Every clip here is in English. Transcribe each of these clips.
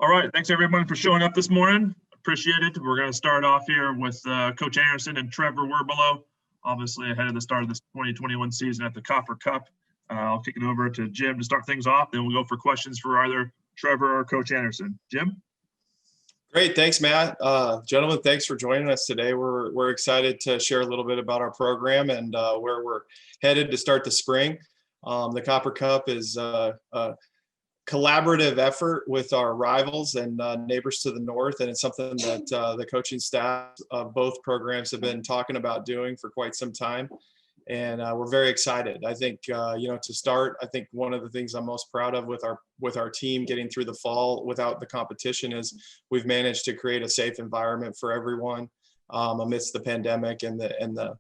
All right, thanks everyone for showing up this morning. Appreciate it. We're going to start off here with Coach Anderson and Trevor Werbelow, obviously ahead of the start of this 2021 season at the Copper Cup. I'll kick it over to Jim to start things off. Then we'll go for questions for either Trevor or Coach Anderson. Jim? Great, thanks, Matt. Gentlemen, thanks for joining us today. We're excited to share a little bit about our program and where we're headed to start the spring. The Copper Cup is a collaborative effort with our rivals and neighbors to the north, and it's something that the coaching staff of both programs have been talking about doing for quite some time, and we're very excited. I think to start, I think one of the things I'm most proud of with our team getting through the fall without the competition is we've managed to create a safe environment for everyone amidst the pandemic and the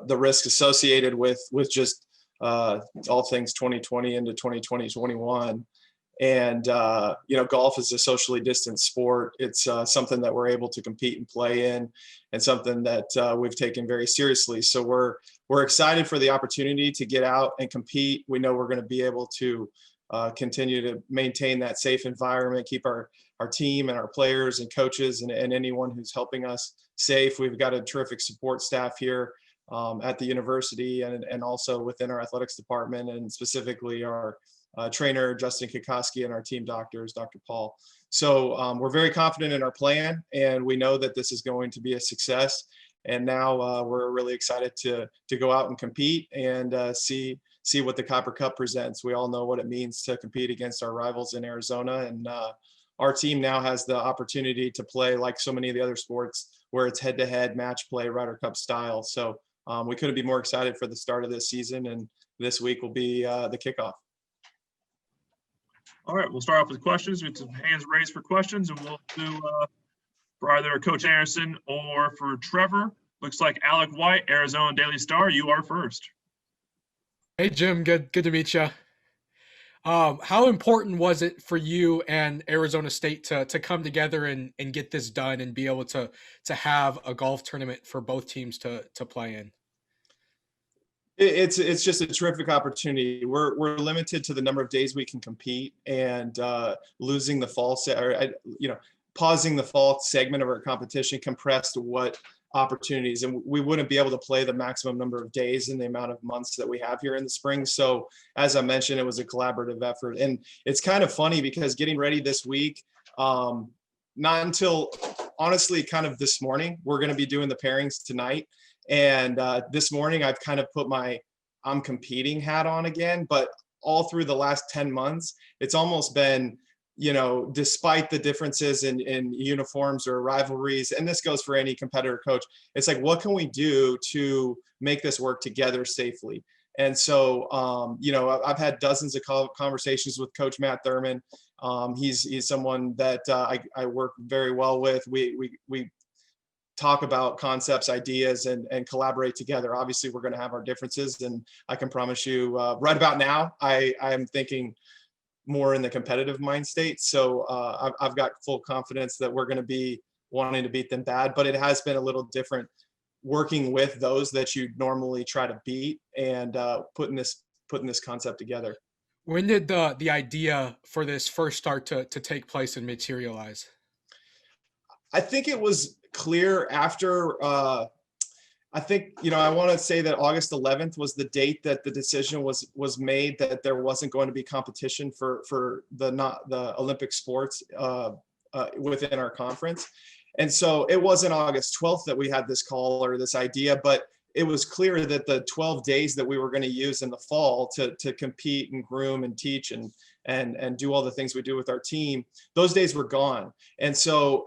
risk associated with just all things 2020 into 2021. And, golf is a socially distant sport. It's something that we're able to compete and play in, and something that we've taken very seriously. So we're excited for the opportunity to get out and compete. We know we're going to be able to continue to maintain that safe environment, keep our team and our players and coaches and anyone who's helping us safe. We've got a terrific support staff here at the university and also within our athletics department, and specifically our trainer, Justin Kikoski, and our team doctors, Dr. Paul. So we're very confident in our plan, and we know that this is going to be a success. And now we're really excited to go out and compete and see what the Copper Cup presents. We all know what it means to compete against our rivals in Arizona, and our team now has the opportunity to play like so many of the other sports where it's head-to-head match play, Ryder Cup style. So we couldn't be more excited for the start of this season, and this week will be the kickoff. All right, we'll start off with questions. We have some hands raised for questions, and we'll do for either Coach Anderson or for Trevor. Looks like Alec White, Arizona Daily Star. You are first. Hey, Jim. Good to meet you. How important was it for you and Arizona State to come together and get this done and be able to have a golf tournament for both teams to play in? It's just a terrific opportunity. We're limited to the number of days we can compete, and losing the fall pausing the fall segment of our competition compressed what opportunities, and we wouldn't be able to play the maximum number of days in the amount of months that we have here in the spring. So as I mentioned, it was a collaborative effort, and it's kind of funny because getting ready this week, not until honestly kind of this morning, we're going to be doing the pairings tonight. And this morning I've kind of put my I'm competing hat on again, but all through the last 10 months, it's almost been, despite the differences in uniforms or rivalries, and this goes for any competitor coach, it's like, what can we do to make this work together safely? And so, I've had dozens of conversations with Coach Matt Thurman. He's someone that I work very well with. We talk about concepts, ideas, and collaborate together. Obviously, we're going to have our differences, and I can promise you right about now, I am thinking more in the competitive mind state. So I've got full confidence that we're going to be wanting to beat them bad, but it has been a little different working with those that you normally try to beat and putting this concept together. When did the idea for this first start to take place and materialize? I think it was clear after I think I want to say that August 11th was the date that the decision was made that there wasn't going to be competition for the Olympic sports within our conference. And so it wasn't August 12th that we had this call or this idea, but it was clear that the 12 days that we were going to use in the fall to compete and groom and teach and do all the things we do with our team, those days were gone. And so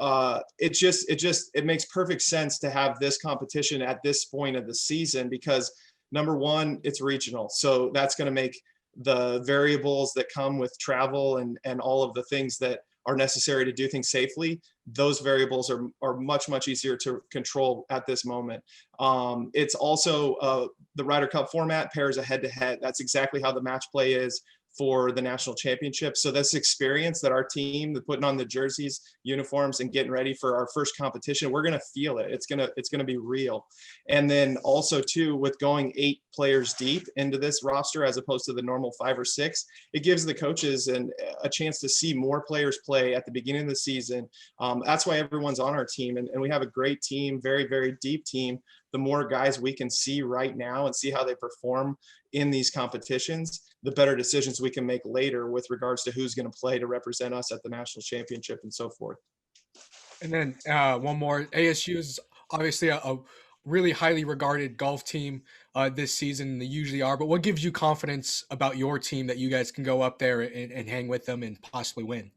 it makes perfect sense to have this competition at this point of the season, because number one, it's regional. So that's going to make the variables that come with travel and all of the things that are necessary to do things safely, those variables are much, much easier to control at this moment. It's also the Ryder Cup format pairs a head-to-head. That's exactly how the match play is for the national championship. So this experience that our team, putting on the jerseys, uniforms, and getting ready for our first competition, we're going to feel it. It's going to be real. And then also too, with going 8 players deep into this roster, as opposed to the normal 5 or 6, it gives the coaches a chance to see more players play at the beginning of the season. That's why everyone's on our team. And we have a great team, very, very deep team. The more guys we can see right now and see how they perform in these competitions, the better decisions we can make later with regards to who's going to play to represent us at the national championship and so forth. And then one more. ASU is obviously a really highly regarded golf team this season. They usually are. But what gives you confidence about your team that you guys can go up there and hang with them and possibly win?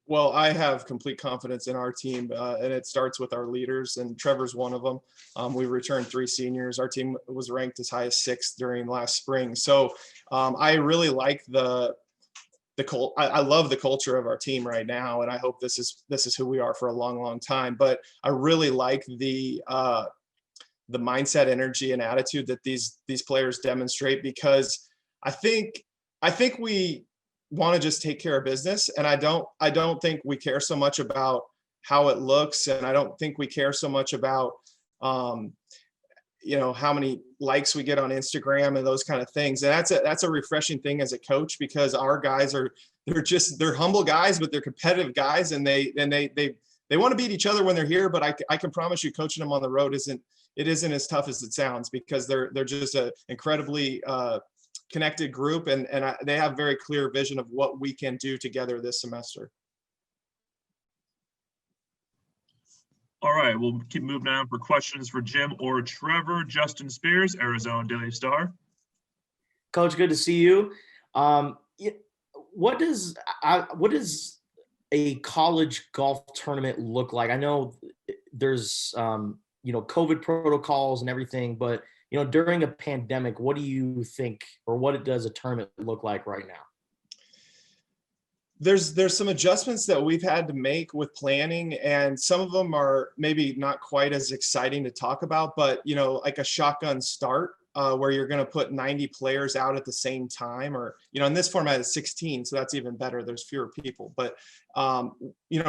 Well, I have complete confidence in our team, and it starts with our leaders, and Trevor's one of them. We returned 3 seniors. Our team was ranked as high as 6th during last spring. So I really like I love the culture of our team right now, and I hope this is who we are for a long, long time. But I really like the mindset, energy, and attitude that these players demonstrate, because I think we want to just take care of business, and I don't think we care so much about how it looks, and I don't think we care so much about how many likes we get on Instagram and those kind of things. And that's a refreshing thing as a coach, because our guys they're humble guys, but they're competitive guys, and they want to beat each other when they're here. But I can promise you, coaching them on the road isn't as tough as it sounds, because they're just an incredibly connected group, and they have very clear vision of what we can do together this semester. All right, we'll keep moving on for questions for Jim or Trevor. Justin Spears, Arizona Daily Star. Coach, good to see you. What does a college golf tournament look like? I know there's COVID protocols and everything, but during a pandemic, what do you think, or what does a tournament look like right now? There's some adjustments that we've had to make with planning, and some of them are maybe not quite as exciting to talk about, but like a shotgun start, where you're going to put 90 players out at the same time, or in this format is 16, so that's even better. There's fewer people, but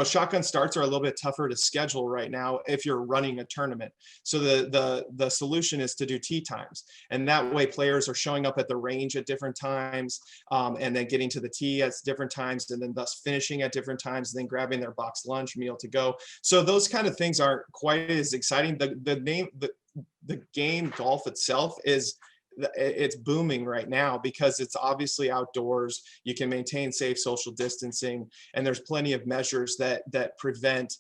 shotgun starts are a little bit tougher to schedule right now if you're running a tournament. So the solution is to do tee times, and that way players are showing up at the range at different times, and then getting to the tee at different times, and then thus finishing at different times, and then grabbing their box lunch meal to go. So those kind of things aren't quite as exciting. The game golf itself it's booming right now, because it's obviously outdoors. You can maintain safe social distancing, and there's plenty of measures that prevent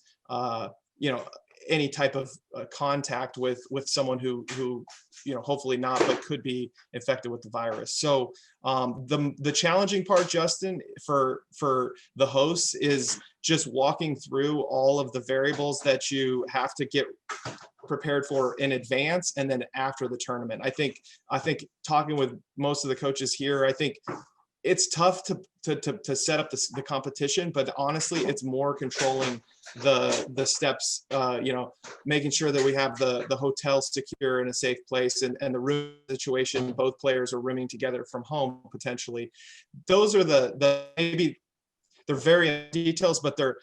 any type of contact with someone who hopefully not, but could be infected with the virus. So the challenging part, Justin, for the hosts is just walking through all of the variables that you have to get prepared for in advance, and then after the tournament. I think talking with most of the coaches here, I think it's tough to set up the competition, but honestly, it's more controlling the steps, making sure that we have the hotel secure in a safe place, and the room situation, both players are rooming together from home potentially. Those are the maybe they're very details, but they're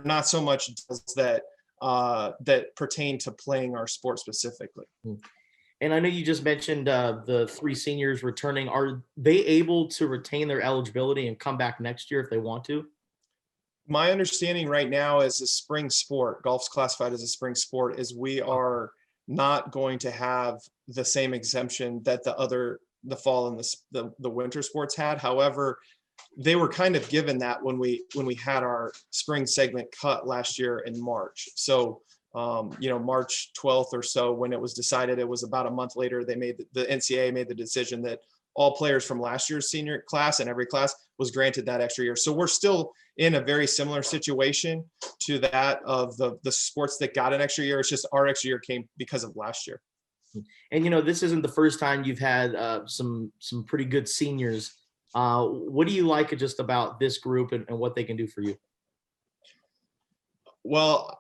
not so much details that pertain to playing our sport specifically. And I know you just mentioned the 3 seniors returning. Are they able to retain their eligibility and come back next year if they want to? My understanding right now is a spring sport, golf's classified as a spring sport, is we are not going to have the same exemption that the fall and the winter sports had. However, they were kind of given that when we had our spring segment cut last year in March. So, March 12th or so, when it was decided, it was about a month later, the NCAA made the decision that all players from last year's senior class and every class was granted that extra year. So we're still in a very similar situation to that of the sports that got an extra year. It's just our extra year came because of last year. And, this isn't the first time you've had some pretty good seniors. What do you like just about this group and what they can do for you? Well,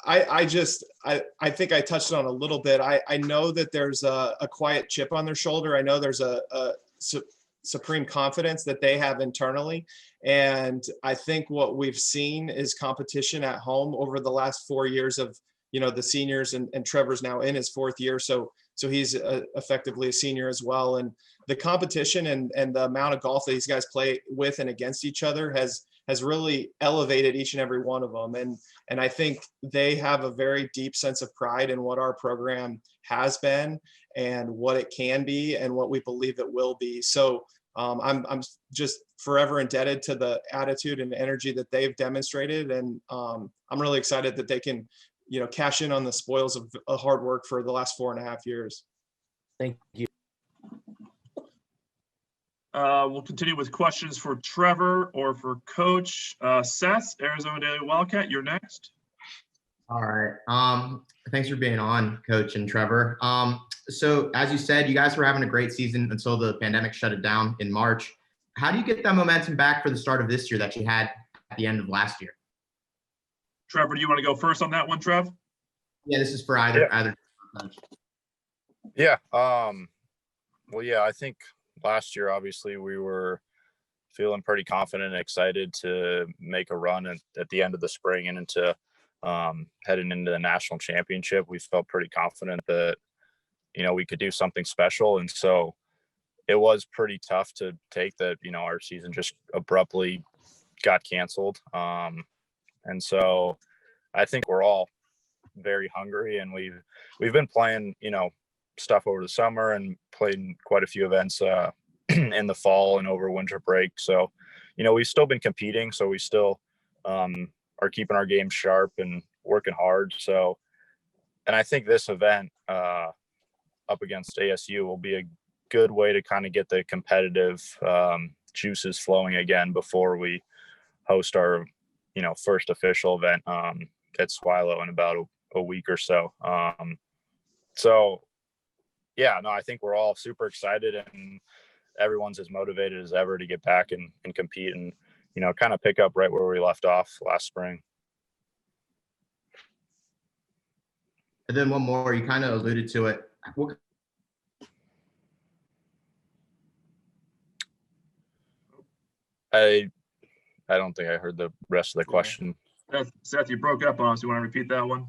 I think I touched on a little bit. I know that there's a quiet chip on their shoulder. I know there's supreme confidence that they have internally. And I think what we've seen is competition at home over the last 4 years of, the seniors, and Trevor's now in his 4th year. So he's effectively a senior as well. And the competition and the amount of golf that these guys play with and against each other has really elevated each and every one of them. And I think they have a very deep sense of pride in what our program has been and what it can be and what we believe it will be. So I'm just forever indebted to the attitude and energy that they've demonstrated. And I'm really excited that they can, cash in on the spoils of hard work for the last 4.5 years. Thank you. We'll continue with questions for Trevor or for Coach. Seth, Arizona Daily Wildcat, you're next. All right. Thanks for being on, Coach and Trevor. So as you said, you guys were having a great season until the pandemic shut it down in March. How do you get that momentum back for the start of this year that you had at the end of last year? Trevor, do you want to go first on that one, Trev? Yeah, this is for either. Yeah. Well, yeah, I think last year, obviously, we were feeling pretty confident and excited to make a run at the end of the spring and into heading into the national championship. We felt pretty confident that, we could do something special. And so it was pretty tough to take that, our season just abruptly got canceled. And so I think we're all very hungry, and we've been playing, stuff over the summer and played quite a few events in the fall and over winter break. So, we've still been competing. So we still are keeping our game sharp and working hard. So, and I think this event up against ASU will be a good way to kind of get the competitive juices flowing again before we host our, first official event at Swilo in about a week or so. So yeah, no, I think we're all super excited and everyone's as motivated as ever to get back and compete and, kind of pick up right where we left off last spring. And then one more, you kind of alluded to it. I don't think I heard the rest of the question. Seth, you broke up on us. You want to repeat that one?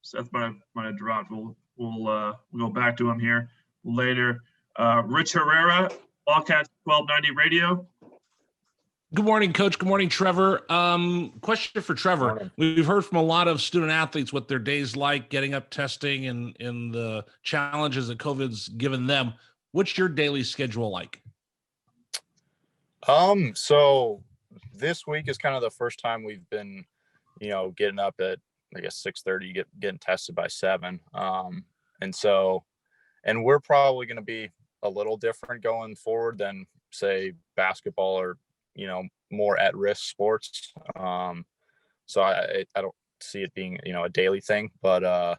Seth might have dropped. We'll go back to him here later. Rich Herrera, Wildcats 1290 Radio. Good morning, Coach. Good morning, Trevor. Question for Trevor. We've heard from a lot of student athletes what their days like, getting up, testing, and the challenges that COVID's given them. What's your daily schedule like? So this week is kind of the first time we've been, getting up at, I guess, 6:30, getting tested by 7. And we're probably going to be a little different going forward than, say, basketball or, more at-risk sports. So I don't see it being, a daily thing, but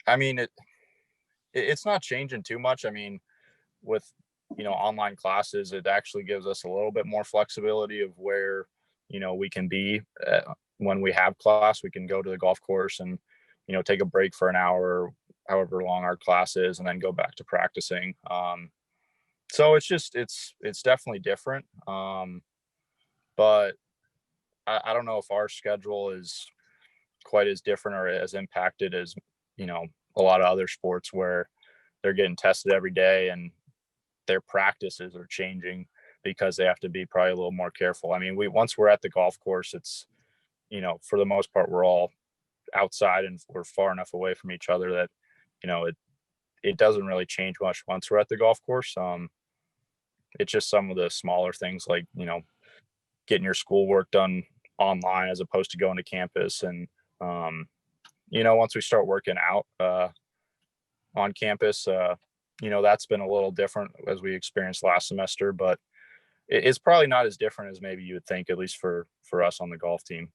I mean, it's not changing too much. I mean, with, online classes, it actually gives us a little bit more flexibility of where, we can be when we have class. We can go to the golf course and, take a break for an hour, however long our class is, and then go back to practicing. So it's definitely different. But I don't know if our schedule is quite as different or as impacted as, a lot of other sports where they're getting tested every day and their practices are changing because they have to be probably a little more careful. I mean, once we're at the golf course, it's, for the most part, we're all outside and we're far enough away from each other that, it doesn't really change much once we're at the golf course. It's just some of the smaller things like, getting your schoolwork done online as opposed to going to campus. And, once we start working out on campus, that's been a little different as we experienced last semester, but it's probably not as different as maybe you would think, at least for us on the golf team.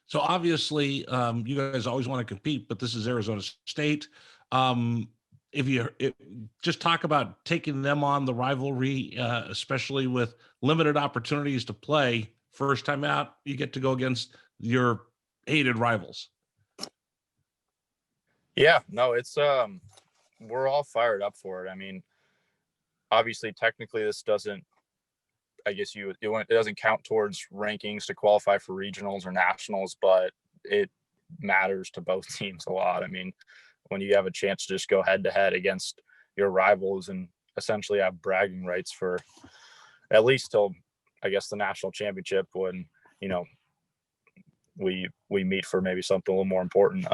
So obviously, you guys always want to compete, but this is Arizona State. Just talk about taking them on the rivalry, especially with limited opportunities to play. First time out, you get to go against your hated rivals. Yeah, no, it's we're all fired up for it. I mean, obviously, technically, this doesn't. I guess it doesn't count towards rankings to qualify for regionals or nationals, but it matters to both teams a lot. I mean, when you have a chance to just go head to head against your rivals and essentially have bragging rights for at least till, I guess, the national championship, when, you know, we meet for maybe something a little more important.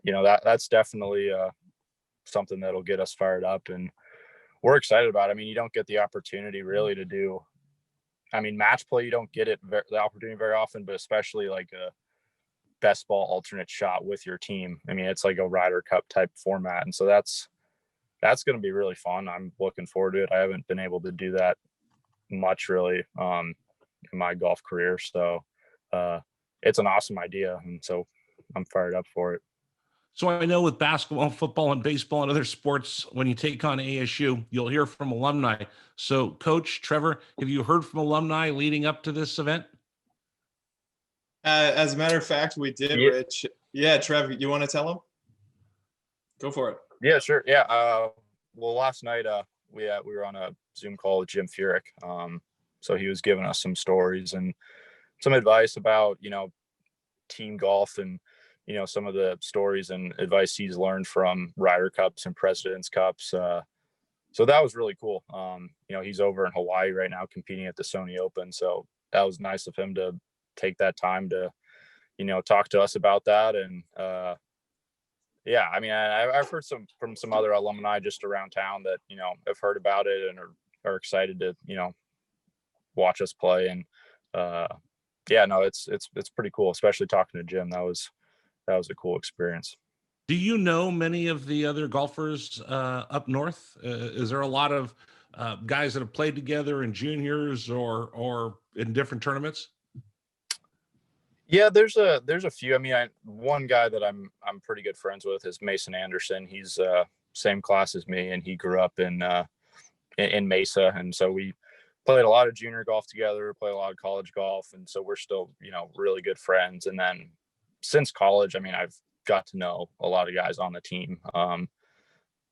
You know, that's definitely something that'll get us fired up, and we're excited about it. I mean, you don't get the opportunity really to do, I mean, match play, you don't get the opportunity very often, but especially like a best ball alternate shot with your team. I mean, it's like a Ryder Cup type format. And so that's going to be really fun. I'm looking forward to it. I haven't been able to do that much really in my golf career. So it's an awesome idea. And so I'm fired up for it. So I know with basketball, football, and baseball and other sports, when you take on ASU, you'll hear from alumni. So, Coach Trevor, have you heard from alumni leading up to this event? As a matter of fact, we did, Yeah. Rich. Yeah, Trev, you want to tell them? Go for it. Yeah, sure. Yeah. Well, last night we were on a Zoom call with Jim Furyk. So he was giving us some stories and some advice about, you know, team golf and, you know, some of the stories and advice he's learned from Ryder Cups and President's Cups. So that was really cool. You know, he's over in Hawaii right now competing at the Sony Open. So that was nice of him to take that time to, you know, talk to us about that. And yeah, I mean, I've heard from some other alumni just around town that, you know, have heard about it and are excited to, you know, watch us play. And yeah, no, it's pretty cool, especially talking to Jim. That was a cool experience. Do you know many of the other golfers up north? Is there a lot of guys that have played together in juniors or in different tournaments? Yeah, there's a few. I mean, one guy that I'm pretty good friends with is Mason Anderson. He's same class as me, and he grew up in Mesa, and so we played a lot of junior golf together, played a lot of college golf, and so we're still, you know, really good friends. And then since college, I mean, I've got to know a lot of guys on the team.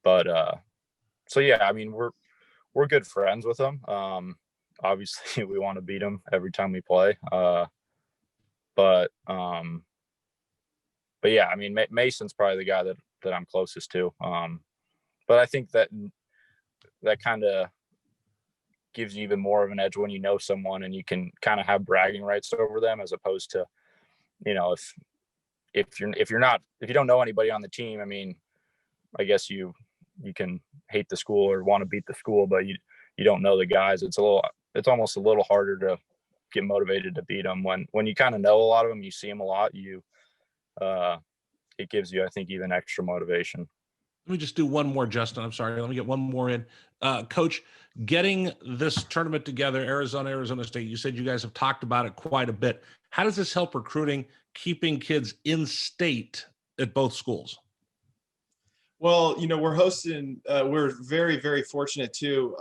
But so yeah, I mean, we're good friends with them. Obviously, we want to beat them every time we play. But yeah, I mean, Mason's probably the guy that I'm closest to. But I think that kind of gives you even more of an edge when you know someone and you can kind of have bragging rights over them, as opposed to, you know, if you don't know anybody on the team. I mean, I guess you can hate the school or want to beat the school, but you don't know the guys. It's almost a little harder to get motivated to beat them when you kind of know a lot of them, you see them a lot, it gives you, I think, even extra motivation. Let me just do one more, Justin. I'm sorry. Let me get one more in. Coach, getting this tournament together, Arizona State, you said you guys have talked about it quite a bit. How does this help recruiting, keeping kids in state at both schools? Well, you know, we're hosting, we're very, very fortunate too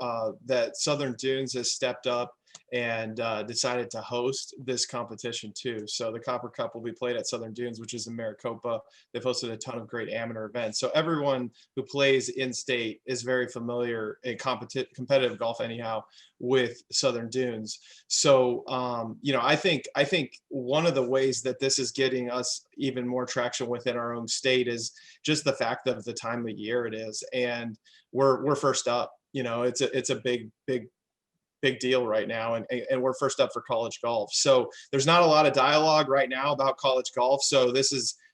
that Southern Dunes has stepped up and decided to host this competition too. So the Copper Cup will be played at Southern Dunes, which is in Maricopa. They've hosted a ton of great amateur events. So everyone who plays in state is very familiar in competitive golf anyhow with Southern Dunes. So, you know, I think one of the ways that this is getting us even more traction within our own state is just the fact of the time of year it is. And we're first up. You know, it's a big deal right now, and we're first up for college golf. So there's not a lot of dialogue right now about college golf. So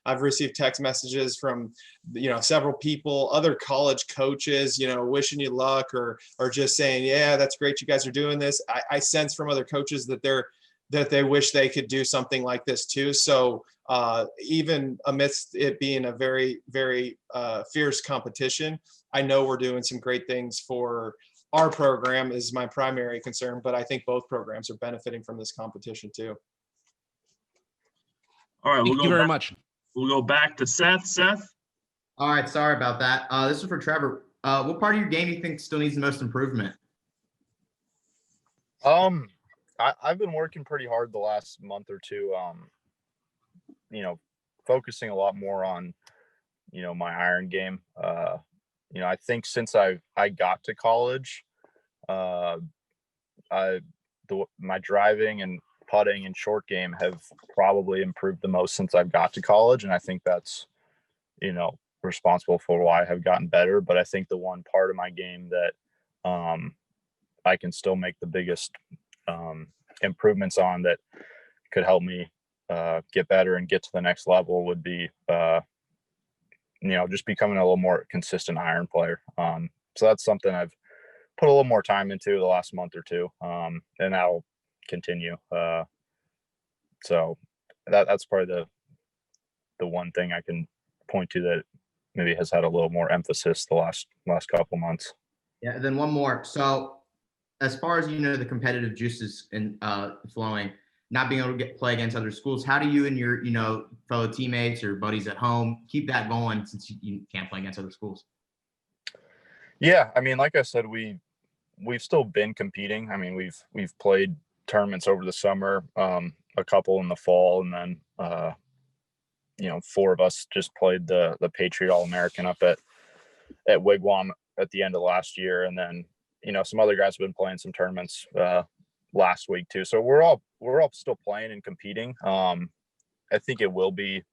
I've received text messages from, you know, several people, other college coaches, you know, wishing you luck or just saying, yeah, that's great, you guys are doing this. I sense from other coaches that they wish they could do something like this too. So even amidst it being a very, very fierce competition, I know we're doing some great things for our program is my primary concern, but I think both programs are benefiting from this competition too. All right, Thank you very much. We'll go back to Seth. Seth? All right, sorry about that. This is for Trevor. What part of your game do you think still needs the most improvement? I've been working pretty hard the last month or two, you know, focusing a lot more on, you know, my iron game. I think since I got to college, my driving and putting and short game have probably improved the most since I've got to college. And I think that's, responsible for why I have gotten better. But I think the one part of my game that I can still make the biggest improvements on that could help me get better and get to the next level would be, just becoming a little more consistent iron player. So that's something I've put a little more time into the last month or two, and that'll continue. So that's probably the one thing I can point to that maybe has had a little more emphasis the last couple months. Yeah. And then one more. So as far as, the competitive juices and flowing, not being able to play against other schools, how do you and your, fellow teammates or buddies at home keep that going since you can't play against other schools? Yeah. I mean, like I said, we've still been competing. I mean, we've played tournaments over the summer, a couple in the fall, and then, 4 of us just played the Patriot All-American up at Wigwam at the end of last year. And then, some other guys have been playing some tournaments last week too. So we're all still playing and competing. I think it will be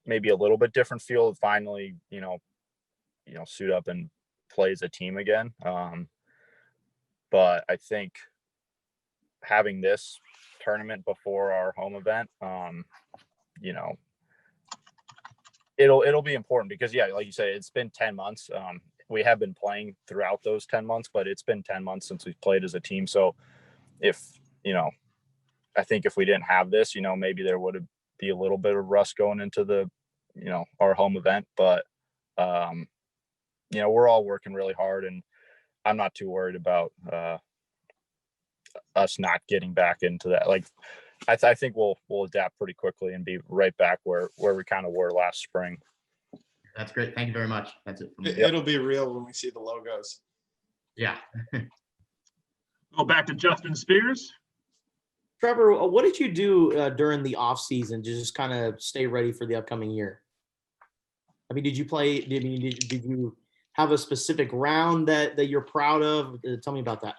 maybe a little bit different feel to finally, suit up and play as a team again. But I think having this tournament before our home event, it'll be important because, yeah, like you say, it's been 10 months. We have been playing throughout those 10 months, but it's been 10 months since we've played as a team. So if, I think if we didn't have this, maybe there would be a little bit of rust going into the, our home event, but, we're all working really hard, and I'm not too worried about us not getting back into that. Like, I think we'll adapt pretty quickly and be right back where we kind of were last spring. That's great. Thank you very much. That's it for me. It'll be real when we see the logos. Yeah. Go back to Justin Spears. Trevor, what did you do during the off season to just kind of stay ready for the upcoming year? I mean, did you have a specific round that you're proud of? Tell me about that.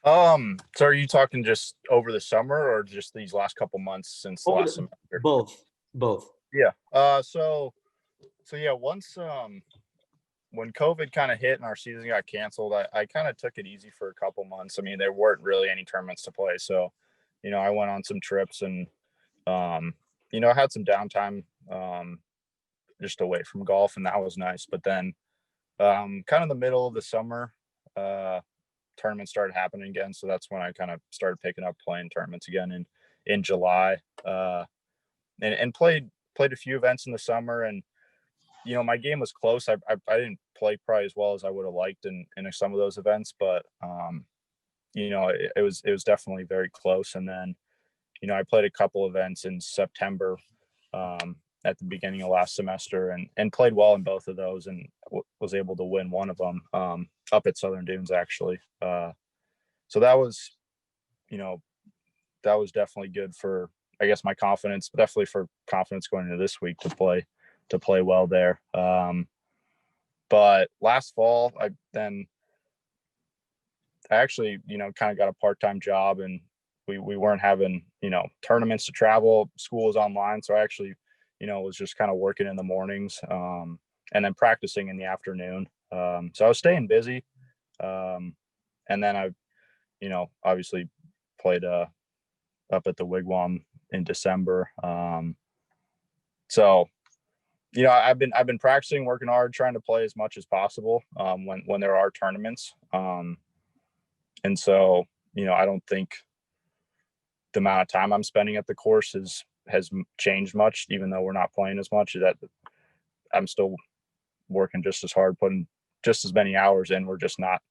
So are you talking just over the summer or just these last couple months since last semester? Both. Yeah. So yeah, once when COVID kind of hit and our season got canceled, I kind of took it easy for a couple months. I mean, there weren't really any tournaments to play. So, I went on some trips and, I had some downtime just away from golf, and that was nice. But then kind of the middle of the summer, tournaments started happening again. So that's when I kind of started picking up playing tournaments again in July, and played a few events in the summer. And, my game was close. I didn't play probably as well as I would have liked in some of those events, but, it was definitely very close. And then, I played a couple events in September at the beginning of last semester and played well in both of those, and was able to win one of them up at Southern Dunes, actually. So that was, that was definitely good for, I guess, my confidence, but definitely for confidence going into this week to play well there. But last fall, I actually, kind of got a part-time job, and we weren't having, tournaments to travel. School was online. So I actually, was just kind of working in the mornings, and then practicing in the afternoon. So I was staying busy. And then I, obviously played up at the Wigwam in December. So, I've been practicing, working hard, trying to play as much as possible when there are tournaments. And so, I don't think the amount of time I'm spending at the course has changed much, even though we're not playing as much. That I'm still working just as hard, putting just as many hours in. We're just not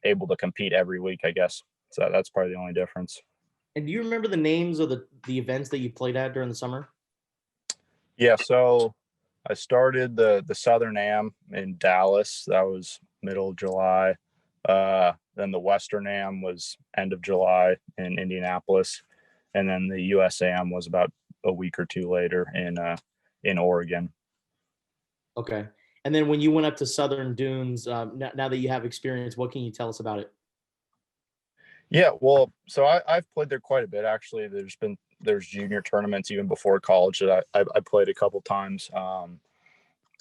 able to compete every week, I guess. So that's probably the only difference. And do you remember the names of the events that you played at during the summer? Yeah, so I started the Southern Am in Dallas. That was middle of July. Then the Western Am was end of July in Indianapolis. And then the US Am was about a week or two later in Oregon. Okay. And then when you went up to Southern Dunes, now that you have experience, what can you tell us about it? Yeah, well, so I've played there quite a bit actually. There's junior tournaments even before college that I played a couple times,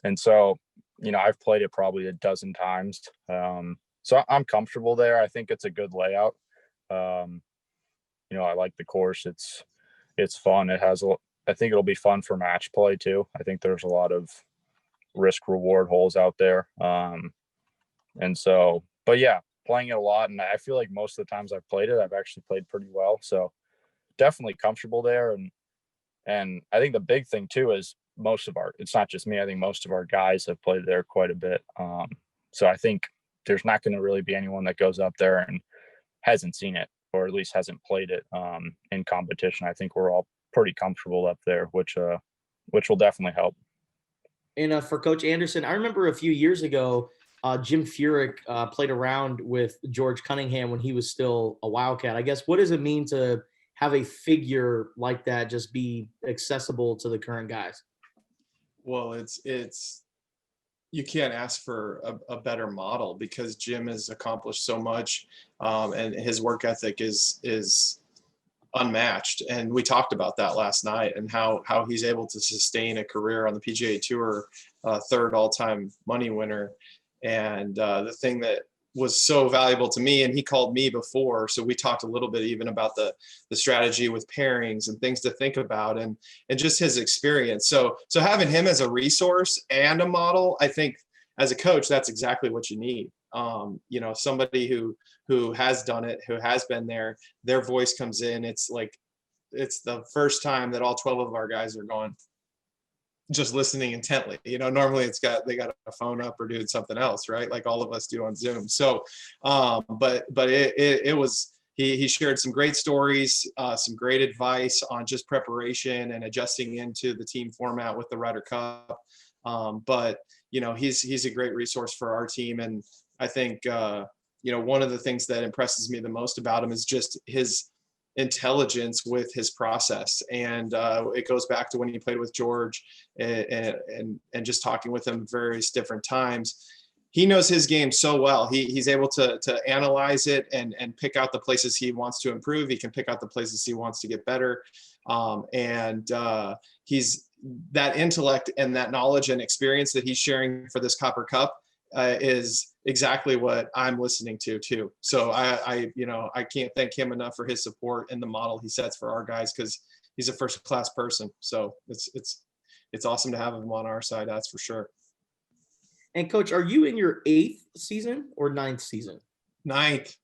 and so I've played it probably a dozen times. So I'm comfortable there. I think it's a good layout. I like the course. It's fun. I think it'll be fun for match play too. I think there's a lot of risk reward holes out there. And so, but yeah, playing it a lot. And I feel like most of the times I've played it, I've actually played pretty well. So definitely comfortable there. And I think the big thing too is it's not just me. I think most of our guys have played there quite a bit. So I think there's not going to really be anyone that goes up there and hasn't seen it, or at least hasn't played it in competition. I think we're all pretty comfortable up there, which will definitely help. And for Coach Anderson, I remember a few years ago, Jim Furyk played around with George Cunningham when he was still a Wildcat. I guess, what does it mean to have a figure like that just be accessible to the current guys? Well, it's you can't ask for a better model, because Jim has accomplished so much, and his work ethic is unmatched. And we talked about that last night, and how he's able to sustain a career on the PGA Tour, third all-time money winner. And the thing that was so valuable to me, and he called me before, so we talked a little bit even about the strategy with pairings and things to think about, and just his experience. So having him as a resource and a model, I think as a coach, that's exactly what you need. Somebody who has done it, who has been there, their voice comes in. It's like, it's the first time that all 12 of our guys are going, just listening intently. Normally they got a phone up or doing something else, right? Like all of us do on Zoom. So, but it was, he shared some great stories, some great advice on just preparation and adjusting into the team format with the Ryder Cup. But he's a great resource for our team. And I think, one of the things that impresses me the most about him is just his intelligence with his process. And it goes back to when he played with George, and just talking with him various different times. He knows his game so well. He's able to analyze it and pick out the places he wants to improve. He can pick out the places he wants to get better. He's that intellect and that knowledge and experience that he's sharing for this Copper Cup is exactly what I'm listening to too. So I can't thank him enough for his support and the model he sets for our guys, because he's a first class person. So it's awesome to have him on our side. That's for sure. And Coach, are you in your 8th season or 9th season? Ninth.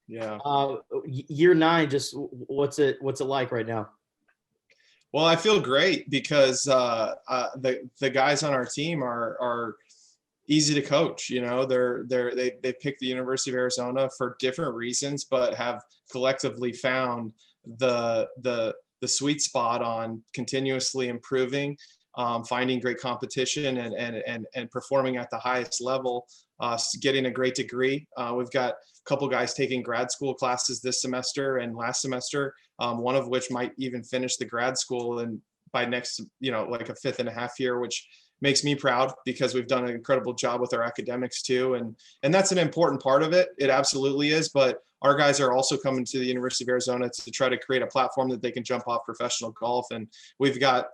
Yeah. Year 9, just what's it like right now? Well, I feel great, because the guys on our team are easy to coach. They picked the University of Arizona for different reasons, but have collectively found the sweet spot on continuously improving, finding great competition and performing at the highest level, getting a great degree. We've got a couple guys taking grad school classes this semester and last semester, one of which might even finish the grad school and by next, like a 5th and a half year, which makes me proud, because we've done an incredible job with our academics too. And that's an important part of it. It absolutely is. But our guys are also coming to the University of Arizona to try to create a platform that they can jump off professional golf. And we've got,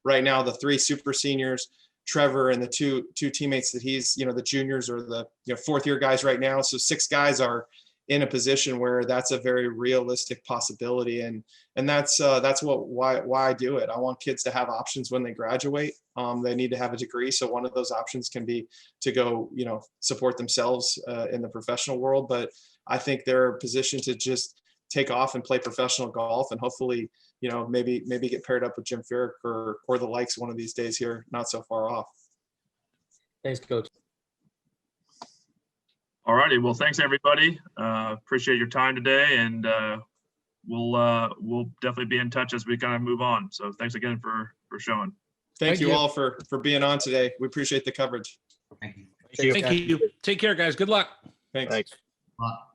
right now the 3 super seniors, Trevor, and the two teammates that he's, the juniors or the 4th year guys right now. So 6 guys are in a position where that's a very realistic possibility. And that's why I do it. I want kids to have options when they graduate. They need to have a degree. So one of those options can be to go, support themselves in the professional world. But I think they're positioned to just take off and play professional golf, and hopefully, maybe get paired up with Jim Furyk or the likes one of these days here, not so far off. Thanks, Coach. All righty. Well, thanks everybody. Appreciate your time today, and we'll definitely be in touch as we kind of move on. So thanks again for showing. Thank you all for being on today. We appreciate the coverage. Thank you. Thank you. Take care, guys. Good luck. Thanks. Thanks. Bye.